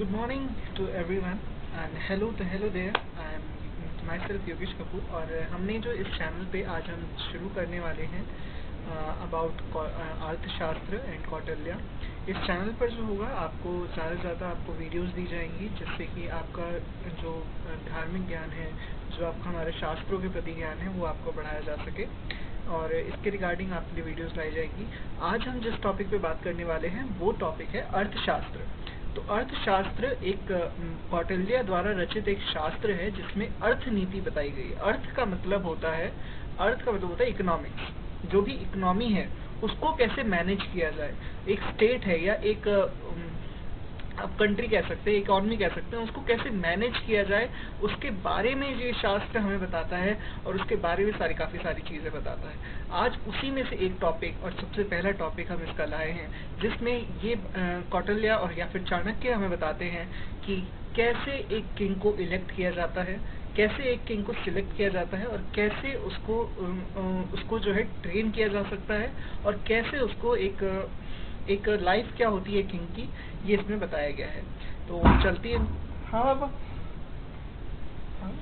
Good morning to everyone and hello there. I am myself Yogesh Kapoor और हमने जो इस चैनल पे आज हम शुरू करने वाले हैं अबाउट अर्थशास्त्र एंड कौटिल्य। इस चैनल पर जो होगा आपको ज़्यादा से ज़्यादा आपको वीडियोस दी जाएंगी जिससे कि आपका जो धार्मिक ज्ञान है, जो आपका हमारे शास्त्रों के प्रति ज्ञान है, वो आपको बढ़ाया जा सके और इसके रिगार्डिंग आपके लिए वीडियोस लाई जाएंगी। आज हम जिस टॉपिक पे बात करने वाले हैं वो टॉपिक है अर्थशास्त्र। तो अर्थशास्त्र एक कौटिल्य द्वारा रचित एक शास्त्र है जिसमें अर्थ नीति बताई गई है। अर्थ का मतलब होता है इकोनॉमिक्स। जो भी इकोनॉमी है उसको कैसे मैनेज किया जाए। एक स्टेट है या एक अब कंट्री कह सकते हैं, इकोनॉमी कह सकते हैं, उसको कैसे मैनेज किया जाए उसके बारे में ये शास्त्र हमें बताता है और उसके बारे में काफी सारी चीजें बताता है। आज उसी में से एक टॉपिक और सबसे पहला टॉपिक हम इसका लाए हैं जिसमें ये कौटिल्य और या फिर चाणक्य हमें बताते हैं कि कैसे एक किंग को इलेक्ट किया जाता है, कैसे एक किंग को सिलेक्ट किया जाता है और कैसे उसको जो है ट्रेन किया जा सकता है और कैसे उसको एक लाइफ क्या होती है किंग की, ये इसमें बताया गया है। तो चलती है। हाँ बाबा, हाँ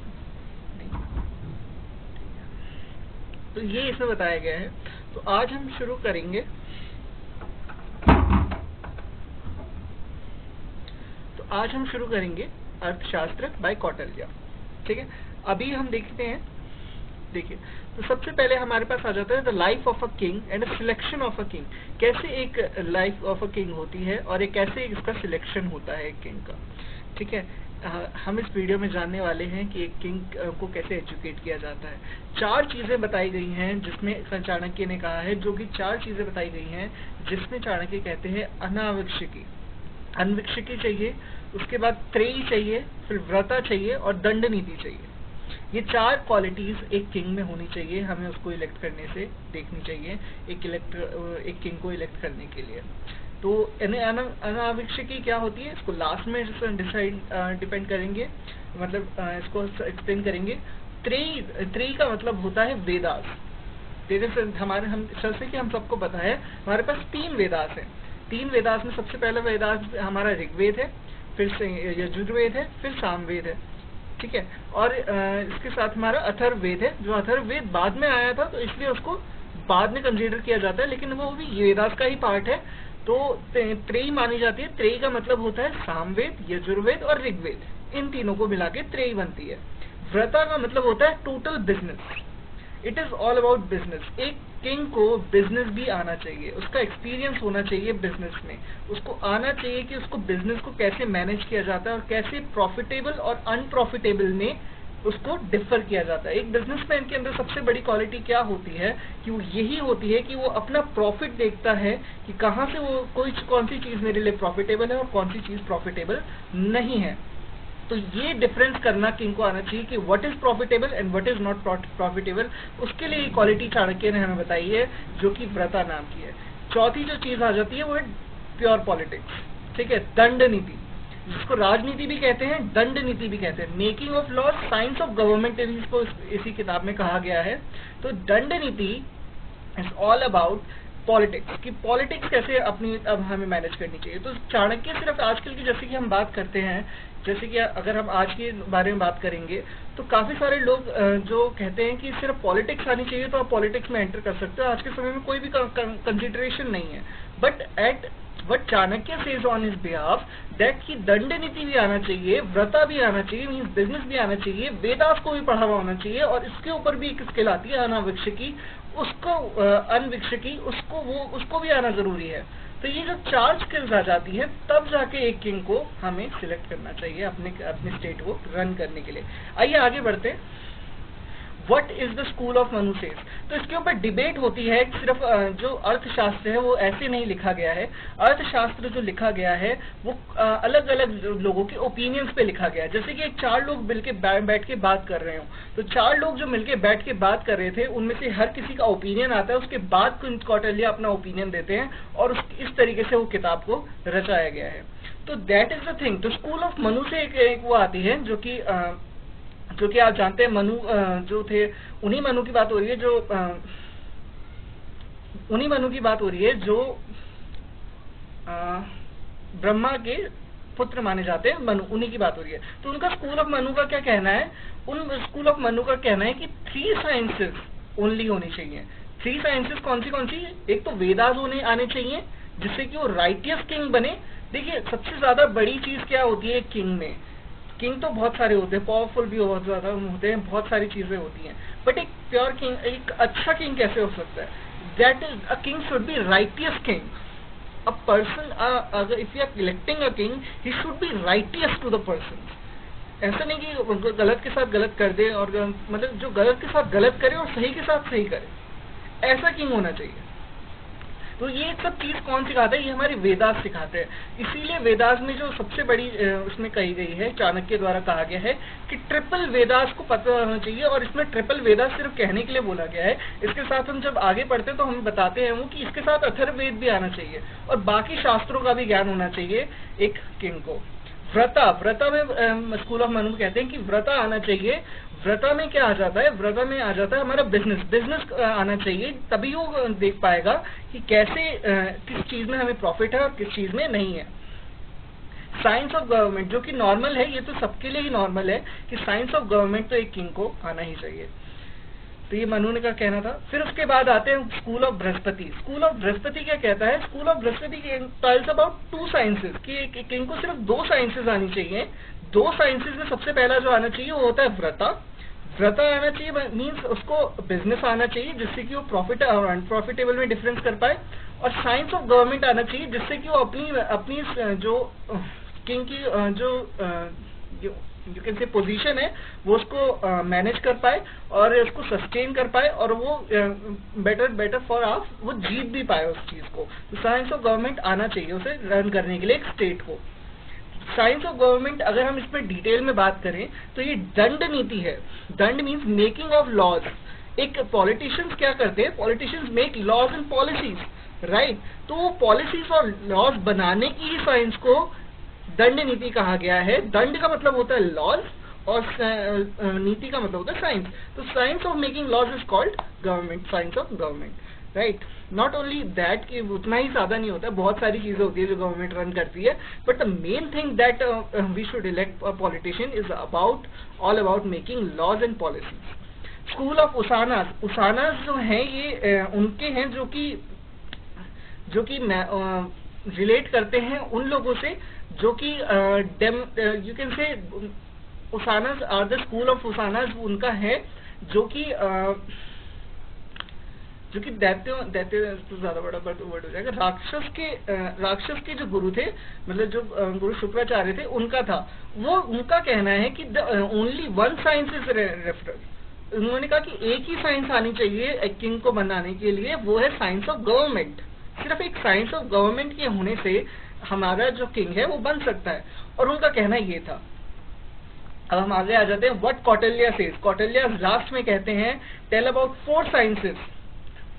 नहीं, तो ये इसमें बताया गया है। तो आज हम शुरू करेंगे। अर्थशास्त्र बाय कौटिल्य। ठीक है, अभी हम देखते हैं। देखिए, तो सबसे पहले हमारे पास आ जाता है the life of a king and selection of a king. कैसे एक लाइफ ऑफ अ किंग होती है और एक कैसे इसका सिलेक्शन होता है एक किंग का। ठीक है, हम इस वीडियो में जानने वाले हैं कि एक किंग को कैसे एजुकेट किया जाता है। 4 चीजें बताई गई हैं जिसमें चाणक्य ने कहा है, जो कि 4 चीजें बताई गई हैं जिसमें चाणक्य कहते हैं अनविक्षिकी चाहिए, उसके बाद त्रेयी चाहिए, फिर व्रता चाहिए और दंड नीति चाहिए। ये 4 क्वालिटीज एक किंग में होनी चाहिए, हमें उसको इलेक्ट करने से देखनी चाहिए एक किंग को इलेक्ट करने के लिए। तो अनावश्यकी क्या होती है इसको लास्ट में डिपेंड करेंगे, मतलब इसको एक्सप्लेन करेंगे। त्रेयी का मतलब होता है वेदास। जैसे हम सबको पता है हमारे पास 3 वेदास हैं। 3 वेदास में सबसे पहला वेदास हमारा ऋग्वेद है, फिर यजुर्वेद है, फिर सामवेद है। ठीक है, और इसके साथ हमारा अथर्ववेद है, जो अथर्ववेद बाद में आया था तो इसलिए उसको बाद में कंसीडर किया जाता है, लेकिन वो भी वेदास का ही पार्ट है। तो त्रेयी मानी जाती है। त्रेयी का मतलब होता है सामवेद, यजुर्वेद और ऋग्वेद, इन तीनों को मिला के त्रेयी बनती है। व्रता का मतलब होता है total business. It is all about business. एक किंग को बिजनेस भी आना चाहिए, उसका एक्सपीरियंस होना चाहिए बिजनेस में, उसको आना चाहिए कि उसको बिजनेस को कैसे मैनेज किया जाता है और कैसे प्रॉफिटेबल और अनप्रॉफिटेबल में उसको डिफर किया जाता है। एक बिजनेसमैन के अंदर सबसे बड़ी क्वालिटी क्या होती है कि वो यही होती है कि वो अपना प्रॉफिट देखता है कि कहाँ से वो कौन सी चीज मेरे लिए प्रॉफिटेबल है और कौन सी चीज प्रॉफिटेबल नहीं है। तो ये डिफरेंस करना किंग को आना चाहिए कि what is profitable and what is not profitable. उसके लिए क्वालिटी चाणक्य ने हमें बताई है जो कि व्रता नाम की है। चौथी जो चीज आ जाती है वो है प्योर पॉलिटिक्स। ठीक है, दंड नीति, जिसको राजनीति भी कहते हैं, दंड नीति भी कहते हैं। Making of law, science of government इसको इसी किताब में कहा गया है। तो दंड नीति इज ऑल अबाउट पॉलिटिक्स, कि पॉलिटिक्स कैसे अब हमें मैनेज करनी चाहिए। तो चाणक्य सिर्फ आजकल की, जैसे कि हम बात करते हैं, जैसे कि अगर हम आज के बारे में बात करेंगे तो काफी सारे लोग जो कहते हैं कि सिर्फ पॉलिटिक्स आनी चाहिए तो आप पॉलिटिक्स में एंटर कर सकते हो। आज के समय में कोई भी कंसिडरेशन नहीं है, but what Chanakya says on his behalf that कि दंड नीति भी आना चाहिए, व्रता भी आना चाहिए, मीन्स बिजनेस भी आना चाहिए, वेदास को भी पढ़ा हुआ होना चाहिए, और इसके ऊपर भी एक स्किल आती है अनावश्यकी, उसको अनविक्षकी, उसको भी आना जरूरी है। तो ये जो 4 स्किल्स आ जाती है तब जाके एक किंग को हमें सिलेक्ट करना चाहिए अपने स्टेट को रन करने के लिए। आइए आगे बढ़ते हैं। What is the school of Manu says? तो इसके ऊपर डिबेट होती है। सिर्फ जो अर्थशास्त्र है वो ऐसे नहीं लिखा गया है। अर्थशास्त्र जो लिखा गया है वो अलग अलग लोगों के ओपिनियंस पे लिखा गया है। जैसे कि 4 लोग मिलके बैठ के बात कर रहे हो, तो 4 लोग जो मिलके बैठ के बात कर रहे थे उनमें से हर किसी का ओपिनियन आता है, उसके बाद कौटिल्य अपना ओपिनियन देते हैं और इस तरीके से वो किताब को रचाया गया है। तो दैट इज द थिंग। तो स्कूल ऑफ मनु से एक वो आती है जो कि आप जानते हैं मनु जो थे, उन्हीं मनु की बात हो रही है जो ब्रह्मा के पुत्र माने जाते हैं मनु, उन्हीं की बात हो रही है। तो उनका स्कूल ऑफ मनु का क्या कहना है, उन स्कूल ऑफ मनु का कहना है कि 3 साइंसेस ओनली होनी चाहिए। 3 साइंसेस कौन सी? एक तो वेदास होने आने चाहिए जिससे कि वो राइटियस किंग बने। देखिए सबसे ज्यादा बड़ी चीज क्या होती है किंग में, किंग तो बहुत सारे होते हैं, पावरफुल भी बहुत ज्यादा होते हैं, बहुत सारी चीजें होती हैं, बट एक प्योर किंग, एक अच्छा किंग कैसे हो सकता है? That is a king should be righteous king. A person, अगर if you are electing a king, he should be righteous to the person. ऐसा नहीं कि गलत के साथ गलत कर दे, और मतलब जो गलत के साथ गलत करे और सही के साथ सही करे, ऐसा किंग होना चाहिए। तो ये सब चीज कौन सिखाता है? ये हमारे वेदास सिखाते हैं। इसीलिए वेदास में जो सबसे बड़ी उसमें कही गई है, चाणक्य द्वारा कहा गया है कि ट्रिपल वेदास को पता होना चाहिए, और इसमें ट्रिपल वेदास सिर्फ कहने के लिए बोला गया है। इसके साथ हम जब आगे पढ़ते हैं तो हम बताते हैं वो कि इसके साथ अथर्ववेद भी आना चाहिए और बाकी शास्त्रों का भी ज्ञान होना चाहिए एक किंग को। व्रता में स्कूल ऑफ मनु कहते हैं कि व्रता आना चाहिए। व्रता में क्या आ जाता है? व्रता में आ जाता है हमारा बिजनेस आना चाहिए, तभी वो देख पाएगा कि कैसे किस चीज में हमें प्रॉफिट है और किस चीज में नहीं है। साइंस ऑफ गवर्नमेंट, जो कि नॉर्मल है, ये तो सबके लिए ही नॉर्मल है कि साइंस ऑफ गवर्नमेंट तो एक किंग को आना ही चाहिए। तो ये मनु ने का कहना था। फिर उसके बाद आते हैं school of Brihaspati. School of Brihaspati क्या कहता है? School of Brihaspati tells about 2 sciences, कि एक किंग को सिर्फ 2 साइंसेस आनी चाहिए। 2 साइंसेस में सबसे पहला जो आना चाहिए वो होता है व्रता। व्रता आना चाहिए मीन्स उसको बिजनेस आना चाहिए जिससे कि वो प्रॉफिट और अनप्रॉफिटेबल में डिफरेंस कर पाए, और साइंस ऑफ गवर्नमेंट आना चाहिए जिससे कि वो अपनी जो किंग की जो यू कैन से पोजीशन है वो उसको मैनेज कर पाए और उसको सस्टेन कर पाए, और वो बेटर फॉर आस वो जीत भी पाए उस चीज को। तो साइंस ऑफ गवर्नमेंट आना चाहिए उसे रन करने के लिए एक स्टेट को। साइंस ऑफ गवर्नमेंट अगर हम इसमें डिटेल में बात करें तो ये दंड नीति है। दंड मीन्स मेकिंग ऑफ लॉज। एक पॉलिटिशियंस क्या करते हैं? Politicians make laws and policies, right? तो पॉलिसीज और लॉज बनाने की ही साइंस को दंड नीति कहा गया है। दंड का मतलब होता है लॉज और नीति का मतलब होता है साइंस। तो science of making laws is called government, science of government, right? Not only that कि उतना ही ज्यादा नहीं होता है, बहुत सारी चीजें होती है जो गवर्नमेंट रन करती है, but the main thing that we should elect a politician is all about making laws and policies. School of Usanas, Usanas जो हैं ये उनके हैं जो कि रिलेट करते हैं उन लोगों से जो कि you can say Usanas are the school of Usanas उनका है जो कि दैत्य तो ज्यादा बड़ा वर्ड हो जाएगा। राक्षस के जो गुरु थे, मतलब जो गुरु शुक्राचार्य थे, उनका था वो, उनका कहना है कि ओनली 1 साइंस इज रेफरेंस। उन्होंने कहा कि एक ही साइंस आनी चाहिए एक किंग को बनाने के लिए, वो है साइंस ऑफ गवर्नमेंट। सिर्फ एक साइंस ऑफ गवर्नमेंट के होने से हमारा जो किंग है वो बन सकता है, और उनका कहना ये था। अब हम आगे आ जाते हैं what Kautilya says. Kautilya last में कहते हैं टेल अबाउट 4 साइंसेस।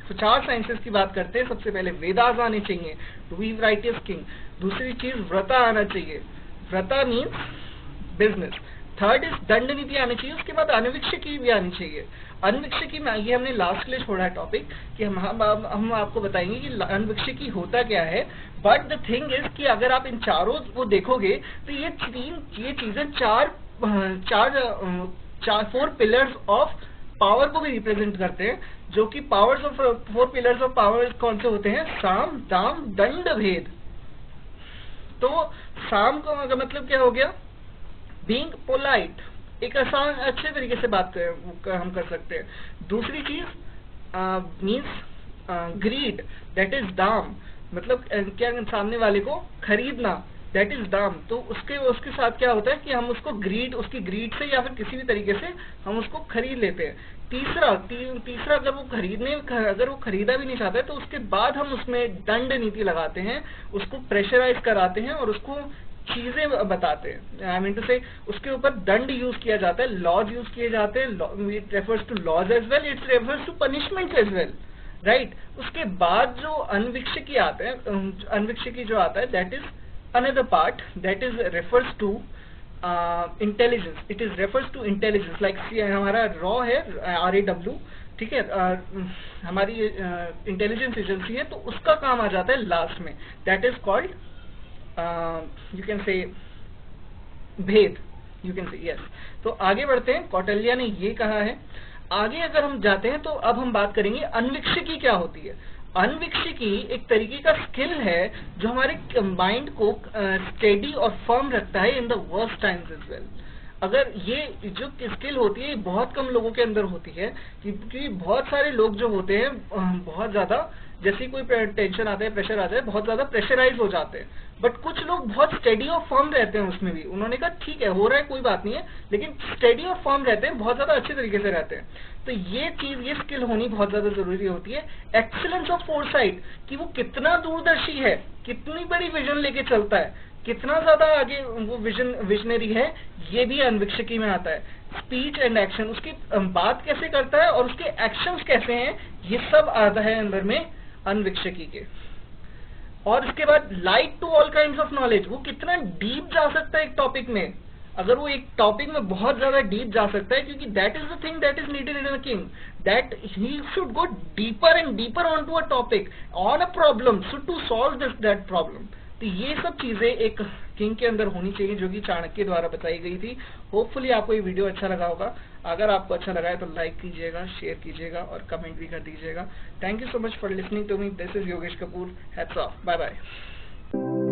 तो 4 साइंसेस की बात करते हैं। सबसे पहले वेदास आने चाहिए टू बी राइटियस किंग। दूसरी चीज व्रता आना चाहिए, व्रता मीन्स बिजनेस। थर्ड इज दंड नीति आनी चाहिए। उसके बाद अनविक्षिकी भी आनी चाहिए। अनविक्षिकी में ये हमने लास्ट के लिए छोड़ा है टॉपिक कि हम आपको बताएंगे कि अनविक्षिकी होता क्या है। बट द थिंग इज कि अगर आप इन चारों को देखोगे तो ये चीजें 4 पिलर्स ऑफ पावर को भी रिप्रेजेंट करते हैं, जो कि powers of 4 pillars of power कौन से होते हैं? साम, दाम, दंड, भेद। तो साम का मतलब क्या हो गया? बीइंग पोलाइट, एक आसान अच्छे तरीके से बात हम कर सकते हैं। दूसरी चीज मीन्स ग्रीड, दैट इज दाम, मतलब क्या सामने वाले को खरीदना, दैट इज दाम। तो उसके साथ क्या होता है कि हम उसको उसकी ग्रीड से या फिर किसी भी तरीके से हम उसको खरीद लेते हैं। तीसरा अगर वो खरीदा भी नहीं चाहता है तो उसके बाद हम उसमें दंड नीति लगाते हैं, उसको प्रेशराइज कराते हैं और उसको चीजें बताते हैं। आई मीन टू से उसके ऊपर दंड यूज किया जाता है, लॉज यूज किए जाते हैं। It refers to laws as well, it refers to punishment as well, right? उसके बाद जो अनविक्षिकी आता है, अनविक्षिकी जो आता है that is another part that is refers to intelligence. It is refers to intelligence, like हमारा रॉ है RAW, ठीक है, हमारी इंटेलिजेंस एजेंसी है, तो उसका काम आ जाता है लास्ट में, that is called you can से भेद, यू कैन से, यस। तो आगे बढ़ते हैं, कौटिल्य ने ये कहा है। आगे अगर हम जाते हैं तो अब हम बात करेंगे अन्वीक्षिकी क्या होती है। अन्वीक्षिकी एक तरीके का स्किल है जो हमारे माइंड को स्टेडी और फर्म रखता है in the worst times as well. अगर ये जो स्किल होती है बहुत कम लोगों के अंदर होती है, क्योंकि बहुत सारे लोग जो होते हैं बहुत ज्यादा, जैसे कोई टेंशन आता है, प्रेशर आता है, बहुत ज्यादा प्रेशराइज हो जाते हैं। बट कुछ लोग बहुत स्टेडी और फर्म रहते हैं उसमें भी। उन्होंने कहा ठीक है, हो रहा है, कोई बात नहीं है, लेकिन स्टेडी और फर्म रहते हैं, बहुत ज्यादा अच्छे तरीके से रहते हैं। तो ये चीज, ये स्किल होनी बहुत ज्यादा जरूरी होती है। एक्सीलेंस ऑफ फोरसाइट, कि वो कितना दूरदर्शी है, कितनी बड़ी विजन लेके चलता है, कितना ज्यादा आगे वो विजनरी है, ये भी अन्वीक्षिकी में आता है। स्पीच एंड एक्शन, उसकी बात कैसे करता है और उसके एक्शंस कैसे हैं, ये सब आता है अंदर में अन्वीक्षिकी के। और इसके बाद light to all kinds of knowledge, वो कितना डीप जा सकता है एक टॉपिक में। अगर वो एक टॉपिक में बहुत ज्यादा डीप जा सकता है, क्योंकि that is the thing that is needed in a king, that he should go deeper and deeper on to a topic, on a problem, should to solve this that problem. तो ये सब चीजें एक king के अंदर होनी चाहिए, जो कि चाणक्य द्वारा बताई गई थी। होपफुली आपको ये वीडियो अच्छा लगा होगा। अगर आपको अच्छा लगा है तो लाइक कीजिएगा, शेयर कीजिएगा और कमेंट भी कर दीजिएगा। Thank you so much for listening to me. This is Yogesh Kapoor. Hats off, bye bye.